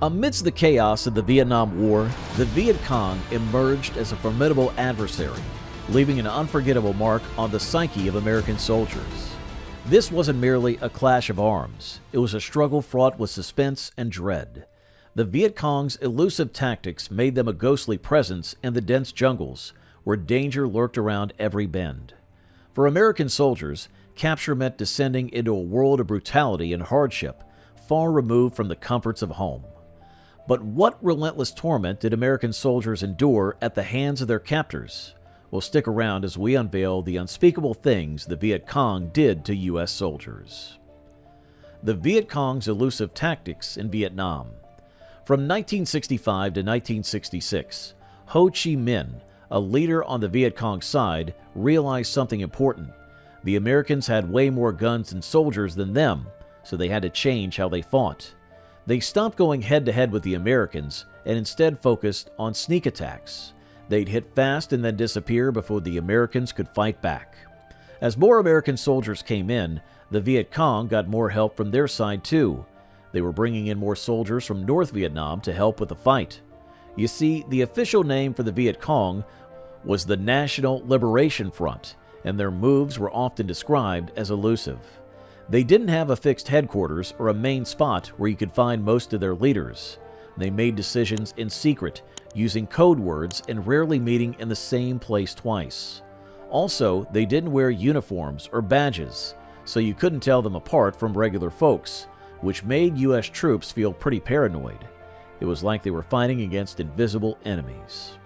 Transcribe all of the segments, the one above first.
Amidst the chaos of the Vietnam War, the Viet Cong emerged as a formidable adversary, leaving an unforgettable mark on the psyche of American soldiers. This wasn't merely a clash of arms, it was a struggle fraught with suspense and dread. The Viet Cong's elusive tactics made them a ghostly presence in the dense jungles, where danger lurked around every bend. For American soldiers, capture meant descending into a world of brutality and hardship, far removed from the comforts of home. But what relentless torment did American soldiers endure at the hands of their captors? Well, stick around as we unveil the unspeakable things the Viet Cong did to U.S. soldiers. The Viet Cong's elusive tactics in Vietnam. From 1965 to 1966, Ho Chi Minh, a leader on the Viet Cong side, realized something important. The Americans had way more guns and soldiers than them, so they had to change how they fought. They stopped going head-to-head with the Americans and instead focused on sneak attacks. They'd hit fast and then disappear before the Americans could fight back. As more American soldiers came in, the Viet Cong got more help from their side too. They were bringing in more soldiers from North Vietnam to help with the fight. You see, the official name for the Viet Cong was the National Liberation Front, and their moves were often described as elusive. They didn't have a fixed headquarters or a main spot where you could find most of their leaders. They made decisions in secret, using code words and rarely meeting in the same place twice. Also, they didn't wear uniforms or badges, so you couldn't tell them apart from regular folks, which made U.S. troops feel pretty paranoid. It was like they were fighting against invisible enemies.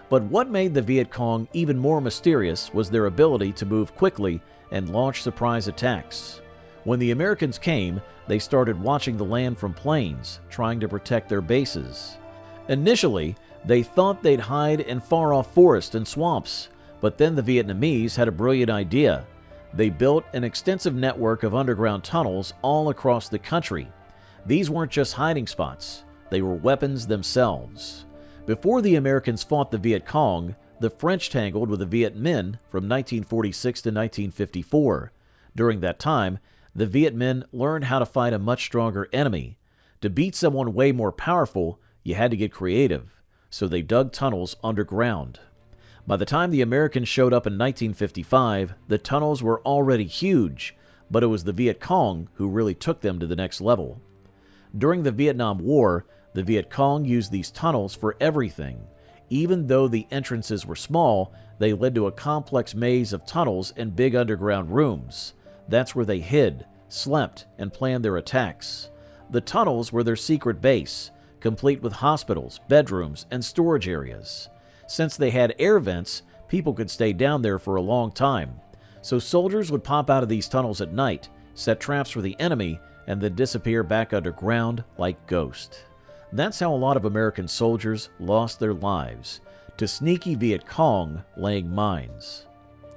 But what made the Viet Cong even more mysterious was their ability to move quickly and launch surprise attacks. When the Americans came, they started watching the land from planes, trying to protect their bases. Initially, they thought they'd hide in far-off forests and swamps, but then the Vietnamese had a brilliant idea. They built an extensive network of underground tunnels all across the country. These weren't just hiding spots, they were weapons themselves. Before the Americans fought the Viet Cong, the French tangled with the Viet Minh from 1946 to 1954. During that time, the Viet Minh learned how to fight a much stronger enemy. To beat someone way more powerful, you had to get creative, so they dug tunnels underground. By the time the Americans showed up in 1955, the tunnels were already huge, but it was the Viet Cong who really took them to the next level. During the Vietnam War, the Viet Cong used these tunnels for everything. Even though the entrances were small, they led to a complex maze of tunnels and big underground rooms. That's where they hid, slept, and planned their attacks. The tunnels were their secret base, complete with hospitals, bedrooms, and storage areas. Since they had air vents, people could stay down there for a long time. So soldiers would pop out of these tunnels at night, set traps for the enemy, and then disappear back underground like ghosts. That's how a lot of American soldiers lost their lives, to sneaky Viet Cong laying mines.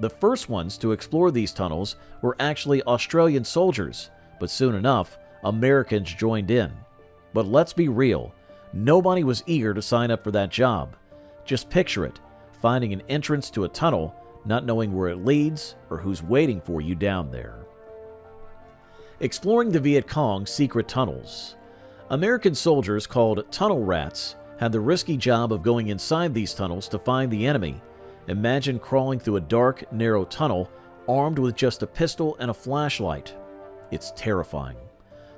The first ones to explore these tunnels were actually Australian soldiers, but soon enough, Americans joined in. But let's be real, nobody was eager to sign up for that job. Just picture it, finding an entrance to a tunnel, not knowing where it leads or who's waiting for you down there. Exploring the Viet Cong's secret tunnels. American soldiers called tunnel rats had the risky job of going inside these tunnels to find the enemy. Imagine crawling through a dark, narrow tunnel armed with just a pistol and a flashlight. It's terrifying.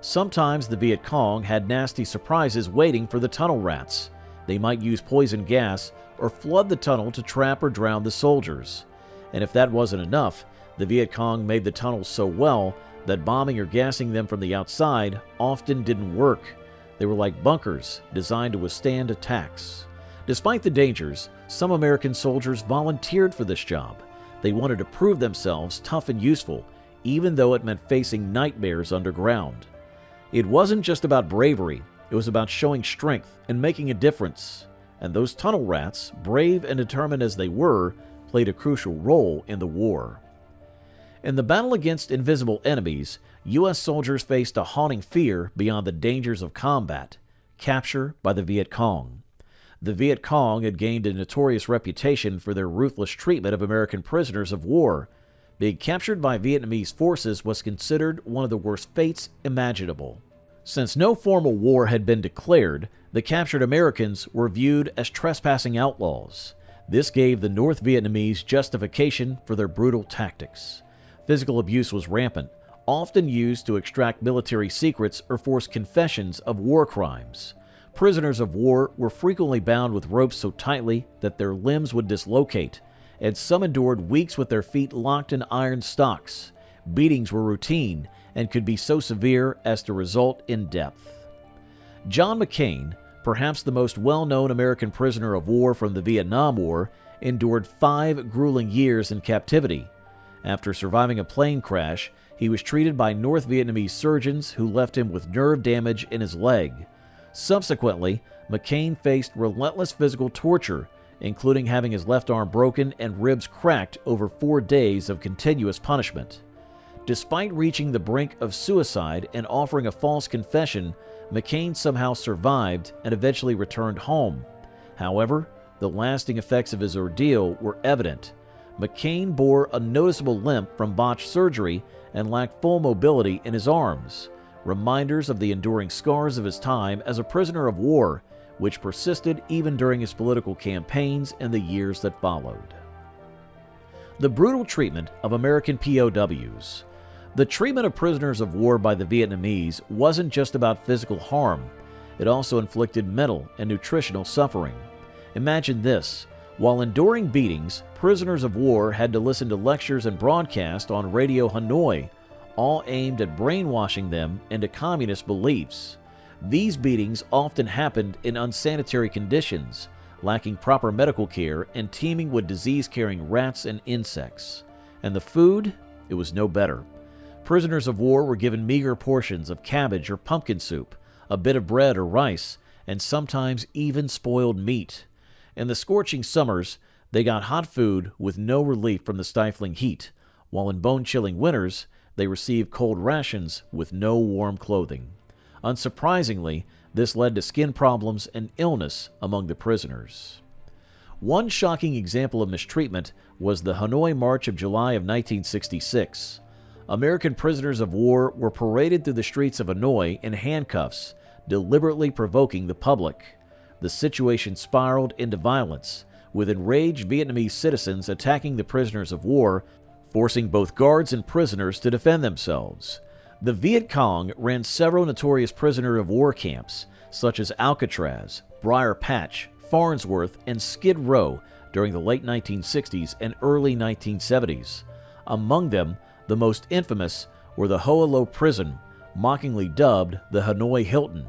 Sometimes the Viet Cong had nasty surprises waiting for the tunnel rats. They might use poison gas or flood the tunnel to trap or drown the soldiers. And if that wasn't enough, the Viet Cong made the tunnels so well that bombing or gassing them from the outside often didn't work. They were like bunkers designed to withstand attacks. Despite the dangers, some American soldiers volunteered for this job. They wanted to prove themselves tough and useful, even though it meant facing nightmares underground. It wasn't just about bravery, it was about showing strength and making a difference. And those tunnel rats, brave and determined as they were, played a crucial role in the war. In the battle against invisible enemies, U.S. soldiers faced a haunting fear beyond the dangers of combat: capture by the Viet Cong. The Viet Cong had gained a notorious reputation for their ruthless treatment of American prisoners of war. Being captured by Vietnamese forces was considered one of the worst fates imaginable. Since no formal war had been declared, the captured Americans were viewed as trespassing outlaws. This gave the North Vietnamese justification for their brutal tactics. Physical abuse was rampant, often used to extract military secrets or force confessions of war crimes. Prisoners of war were frequently bound with ropes so tightly that their limbs would dislocate, and some endured weeks with their feet locked in iron stocks. Beatings were routine and could be so severe as to result in death. John McCain, perhaps the most well-known American prisoner of war from the Vietnam War, endured 5 grueling years in captivity. After surviving a plane crash, he was treated by North Vietnamese surgeons who left him with nerve damage in his leg. Subsequently, McCain faced relentless physical torture, including having his left arm broken and ribs cracked over 4 days of continuous punishment. Despite reaching the brink of suicide and offering a false confession, McCain somehow survived and eventually returned home. However, the lasting effects of his ordeal were evident. McCain bore a noticeable limp from botched surgery and lacked full mobility in his arms, reminders of the enduring scars of his time as a prisoner of war, which persisted even during his political campaigns in the years that followed. The brutal treatment of American POWs. The treatment of prisoners of war by the Vietnamese wasn't just about physical harm. It also inflicted mental and nutritional suffering. Imagine this. While enduring beatings, prisoners of war had to listen to lectures and broadcasts on Radio Hanoi, all aimed at brainwashing them into communist beliefs. These beatings often happened in unsanitary conditions, lacking proper medical care and teeming with disease-carrying rats and insects. And the food? It was no better. Prisoners of war were given meager portions of cabbage or pumpkin soup, a bit of bread or rice, and sometimes even spoiled meat. In the scorching summers, they got hot food with no relief from the stifling heat, while in bone-chilling winters, they received cold rations with no warm clothing. Unsurprisingly, this led to skin problems and illness among the prisoners. One shocking example of mistreatment was the Hanoi March of July of 1966. American prisoners of war were paraded through the streets of Hanoi in handcuffs, deliberately provoking the public. The situation spiraled into violence, with enraged Vietnamese citizens attacking the prisoners of war, forcing both guards and prisoners to defend themselves. The Viet Kong ran several notorious prisoner of war camps, such as Alcatraz, Briar Patch, Farnsworth, and Skid Row during the late 1960s and early 1970s. Among them, the most infamous were the Hoa Lo Prison, mockingly dubbed the Hanoi Hilton,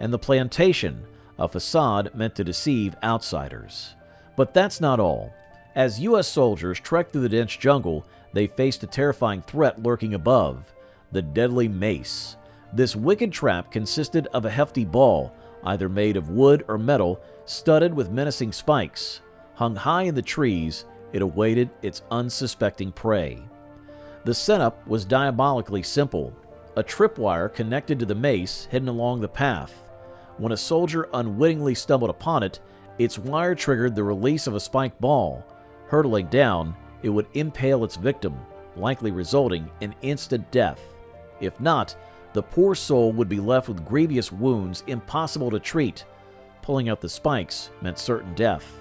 and the Plantation, a facade meant to deceive outsiders. But that's not all. As U.S. soldiers trekked through the dense jungle, they faced a terrifying threat lurking above: the deadly mace. This wicked trap consisted of a hefty ball, either made of wood or metal, studded with menacing spikes. Hung high in the trees, it awaited its unsuspecting prey. The setup was diabolically simple. A tripwire connected to the mace hidden along the path. When a soldier unwittingly stumbled upon it, its wire triggered the release of a spiked ball. Hurtling down, it would impale its victim, likely resulting in instant death. If not, the poor soul would be left with grievous wounds impossible to treat. Pulling out the spikes meant certain death.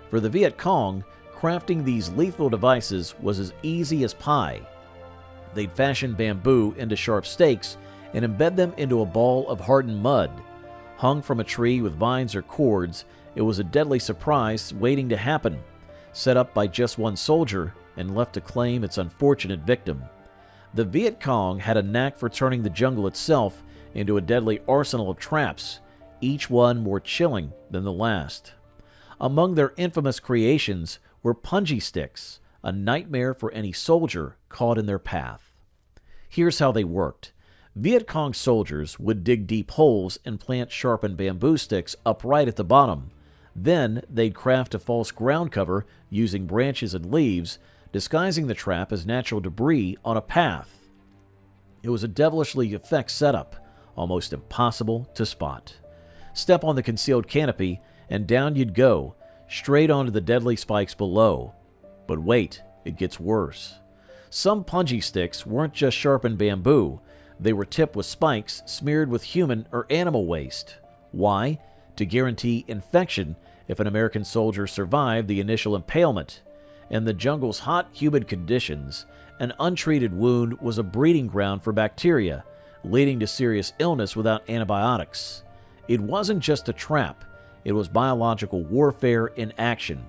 For the Viet Cong, crafting these lethal devices was as easy as pie. They'd fashion bamboo into sharp stakes and embed them into a ball of hardened mud. Hung from a tree with vines or cords, it was a deadly surprise waiting to happen, set up by just one soldier and left to claim its unfortunate victim. The Viet Cong had a knack for turning the jungle itself into a deadly arsenal of traps, each one more chilling than the last. Among their infamous creations were punji sticks, a nightmare for any soldier caught in their path. Here's how they worked. Viet Cong soldiers would dig deep holes and plant sharpened bamboo sticks upright at the bottom. Then they'd craft a false ground cover using branches and leaves, disguising the trap as natural debris on a path. It was a devilishly effective setup, almost impossible to spot. Step on the concealed canopy, and down you'd go, straight onto the deadly spikes below. But wait, it gets worse. Some punji sticks weren't just sharpened bamboo. They were tipped with spikes smeared with human or animal waste. Why? To guarantee infection if an American soldier survived the initial impalement. In the jungle's hot, humid conditions, an untreated wound was a breeding ground for bacteria, leading to serious illness without antibiotics. It wasn't just a trap, it was biological warfare in action.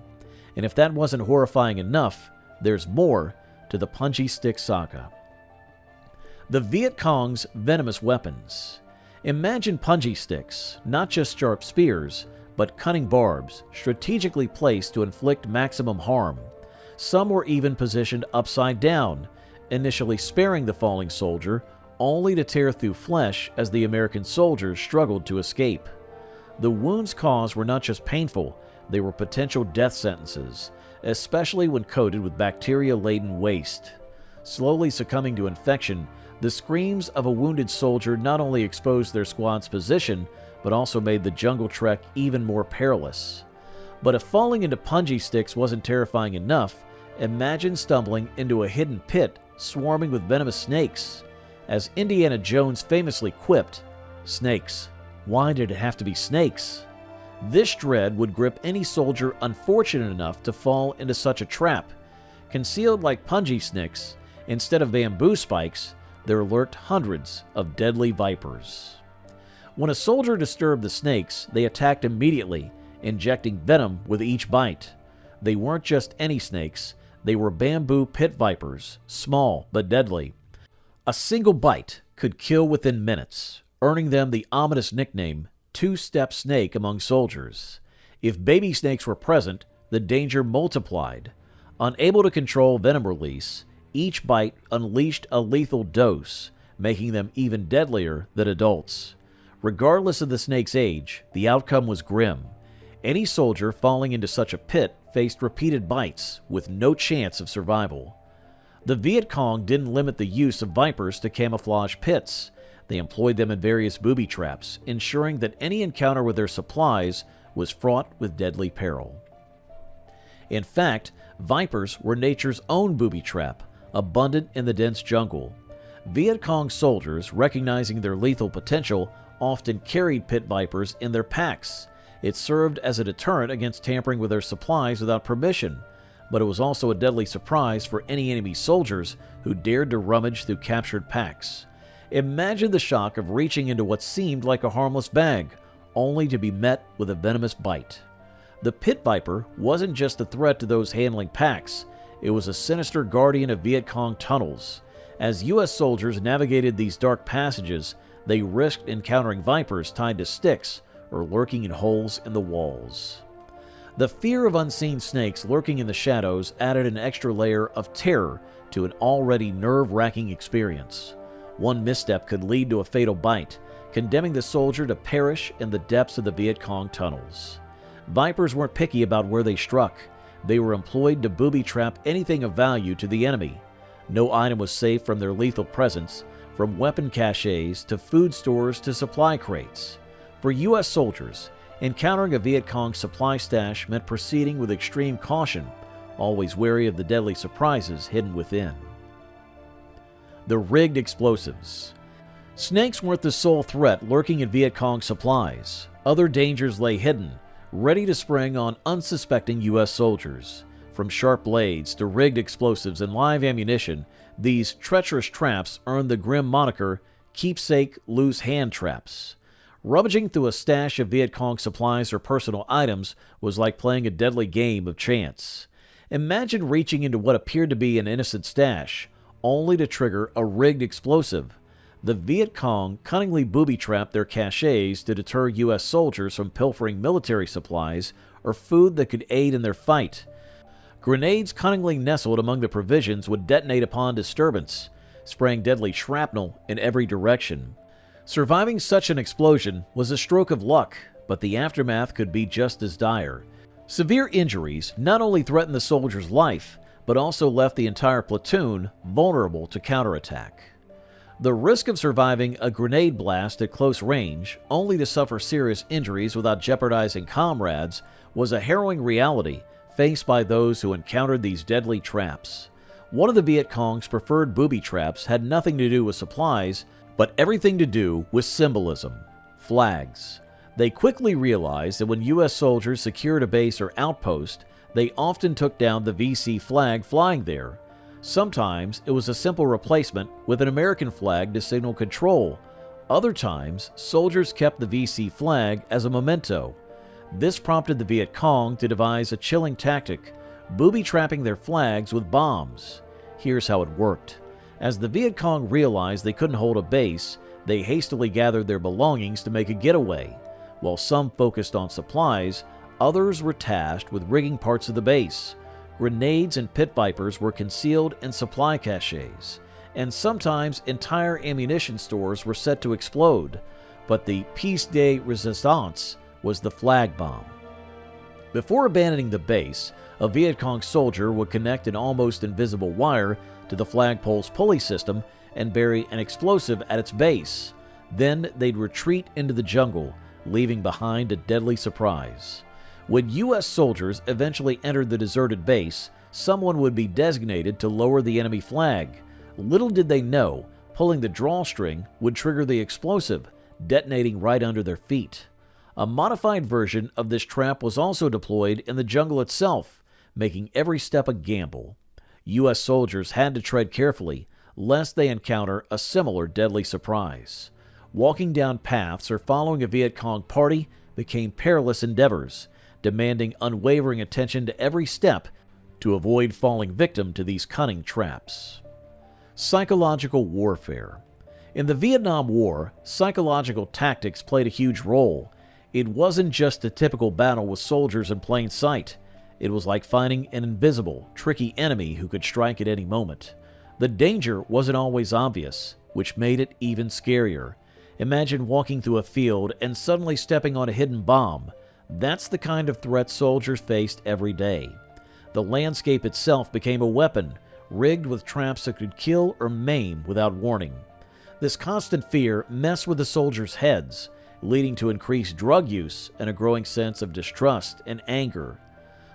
And if that wasn't horrifying enough, there's more to the punji stick saga. The Viet Cong's venomous weapons. Imagine punji sticks, not just sharp spears, but cunning barbs, strategically placed to inflict maximum harm. Some were even positioned upside down, initially sparing the falling soldier, only to tear through flesh as the American soldiers struggled to escape. The wounds caused were not just painful, they were potential death sentences, especially when coated with bacteria-laden waste. Slowly succumbing to infection, the screams of a wounded soldier not only exposed their squad's position, but also made the jungle trek even more perilous. But if falling into punji sticks wasn't terrifying enough, imagine stumbling into a hidden pit swarming with venomous snakes. As Indiana Jones famously quipped, "Snakes. Why did it have to be snakes?" This dread would grip any soldier unfortunate enough to fall into such a trap. Concealed like punji sticks, instead of bamboo spikes, there lurked hundreds of deadly vipers. When a soldier disturbed the snakes, they attacked immediately, injecting venom with each bite. They weren't just any snakes, they were bamboo pit vipers, small but deadly. A single bite could kill within minutes, earning them the ominous nickname two-step snake among soldiers. If baby snakes were present, the danger multiplied. Unable to control venom release, each bite unleashed a lethal dose, making them even deadlier than adults. Regardless of the snake's age, the outcome was grim. Any soldier falling into such a pit faced repeated bites with no chance of survival. The Viet Cong didn't limit the use of vipers to camouflage pits. They employed them in various booby traps, ensuring that any encounter with their supplies was fraught with deadly peril. In fact, vipers were nature's own booby trap, abundant in the dense jungle. Viet Cong soldiers, recognizing their lethal potential, often carried pit vipers in their packs. It served as a deterrent against tampering with their supplies without permission, but it was also a deadly surprise for any enemy soldiers who dared to rummage through captured packs. Imagine the shock of reaching into what seemed like a harmless bag, only to be met with a venomous bite. The pit viper wasn't just a threat to those handling packs, it was a sinister guardian of Viet Cong tunnels. As U.S. soldiers navigated these dark passages, they risked encountering vipers tied to sticks or lurking in holes in the walls. The fear of unseen snakes lurking in the shadows added an extra layer of terror to an already nerve-wracking experience. One misstep could lead to a fatal bite, condemning the soldier to perish in the depths of the Viet Cong tunnels. Vipers weren't picky about where they struck. They were employed to booby-trap anything of value to the enemy. No item was safe from their lethal presence, from weapon caches to food stores to supply crates. For U.S. soldiers, encountering a Viet Cong supply stash meant proceeding with extreme caution, always wary of the deadly surprises hidden within. The rigged explosives. Snakes weren't the sole threat lurking in Viet Cong supplies. Other dangers lay hidden, ready to spring on unsuspecting U.S. soldiers. From sharp blades to rigged explosives and live ammunition, these treacherous traps earned the grim moniker keepsake loose hand traps. Rummaging through a stash of Viet Cong supplies or personal items was like playing a deadly game of chance. Imagine reaching into what appeared to be an innocent stash, only to trigger a rigged explosive. The Viet Cong cunningly booby-trapped their caches to deter U.S. soldiers from pilfering military supplies or food that could aid in their fight. Grenades cunningly nestled among the provisions would detonate upon disturbance, spraying deadly shrapnel in every direction. Surviving such an explosion was a stroke of luck, but the aftermath could be just as dire. Severe injuries not only threatened the soldier's life, but also left the entire platoon vulnerable to counterattack. The risk of surviving a grenade blast at close range, only to suffer serious injuries without jeopardizing comrades, was a harrowing reality faced by those who encountered these deadly traps. One of the Viet Cong's preferred booby traps had nothing to do with supplies, but everything to do with symbolism, flags. They quickly realized that when U.S. soldiers secured a base or outpost, they often took down the VC flag flying there. Sometimes it was a simple replacement with an American flag to signal control. Other times, soldiers kept the VC flag as a memento. This prompted the Viet Cong to devise a chilling tactic, booby-trapping their flags with bombs. Here's how it worked. As the Viet Cong realized they couldn't hold a base, they hastily gathered their belongings to make a getaway. While some focused on supplies, others were tasked with rigging parts of the base. Grenades and pit vipers were concealed in supply caches, and sometimes entire ammunition stores were set to explode. But the piece de resistance was the flag bomb. Before abandoning the base, a Viet Cong soldier would connect an almost invisible wire to the flagpole's pulley system and bury an explosive at its base. Then they'd retreat into the jungle, leaving behind a deadly surprise. When U.S. soldiers eventually entered the deserted base, someone would be designated to lower the enemy flag. Little did they know, pulling the drawstring would trigger the explosive, detonating right under their feet. A modified version of this trap was also deployed in the jungle itself, making every step a gamble. U.S. soldiers had to tread carefully, lest they encounter a similar deadly surprise. Walking down paths or following a Viet Cong party became perilous endeavors, demanding unwavering attention to every step to avoid falling victim to these cunning traps. Psychological warfare. In the Vietnam War, psychological tactics played a huge role. It wasn't just a typical battle with soldiers in plain sight. It was like finding an invisible, tricky enemy who could strike at any moment. The danger wasn't always obvious, which made it even scarier. Imagine walking through a field and suddenly stepping on a hidden bomb. That's the kind of threat soldiers faced every day. The landscape itself became a weapon, rigged with traps that could kill or maim without warning. This constant fear messed with the soldiers' heads, leading to increased drug use and a growing sense of distrust and anger.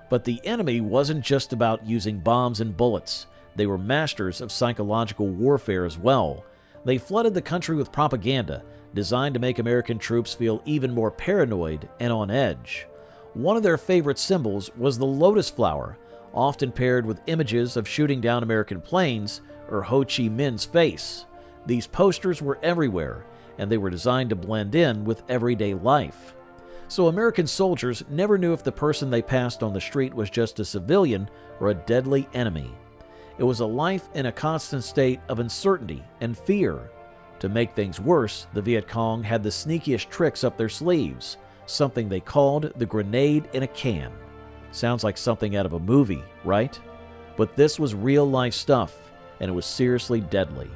But the enemy wasn't just about using bombs and bullets. They were masters of psychological warfare as well. They flooded the country with propaganda, designed to make American troops feel even more paranoid and on edge. One of their favorite symbols was the lotus flower, often paired with images of shooting down American planes or Ho Chi Minh's face. These posters were everywhere, and they were designed to blend in with everyday life. So American soldiers never knew if the person they passed on the street was just a civilian or a deadly enemy. It was a life in a constant state of uncertainty and fear. To make things worse, the Viet Cong had the sneakiest tricks up their sleeves, something they called the grenade in a can. Sounds like something out of a movie, right? But this was real-life stuff, and it was seriously deadly.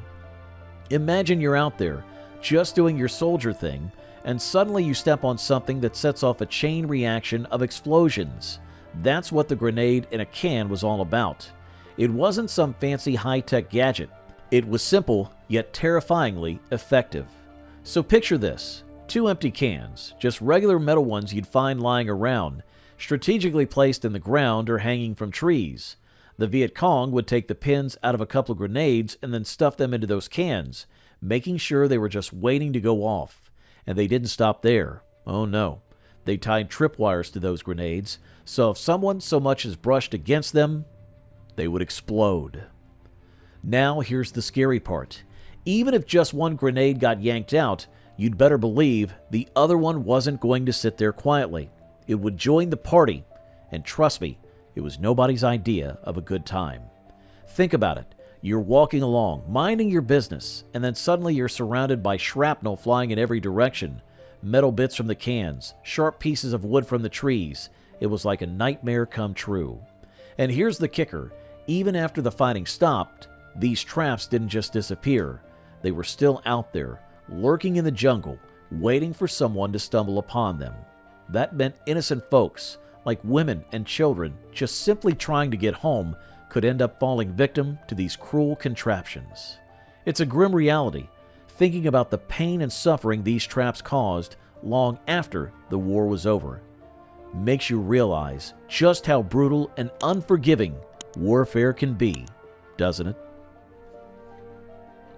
Imagine you're out there, just doing your soldier thing, and suddenly you step on something that sets off a chain reaction of explosions. That's what the grenade in a can was all about. It wasn't some fancy high-tech gadget. It was simple, yet terrifyingly effective. So picture this, 2 empty cans, just regular metal ones you'd find lying around, strategically placed in the ground or hanging from trees. The Viet Cong would take the pins out of a couple of grenades and then stuff them into those cans, making sure they were just waiting to go off. And they didn't stop there. Oh no. They tied tripwires to those grenades, so if someone so much as brushed against them, they would explode. Now here's the scary part. Even if just one grenade got yanked out, you'd better believe the other one wasn't going to sit there quietly. It would join the party, and trust me, it was nobody's idea of a good time. Think about it. You're walking along, minding your business, and then suddenly you're surrounded by shrapnel flying in every direction, metal bits from the cans, sharp pieces of wood from the trees. It was like a nightmare come true. And here's the kicker. Even after the fighting stopped, these traps didn't just disappear. They were still out there, lurking in the jungle, waiting for someone to stumble upon them. That meant innocent folks, like women and children, just simply trying to get home, could end up falling victim to these cruel contraptions. It's a grim reality, thinking about the pain and suffering these traps caused long after the war was over. Makes you realize just how brutal and unforgiving warfare can be, doesn't it?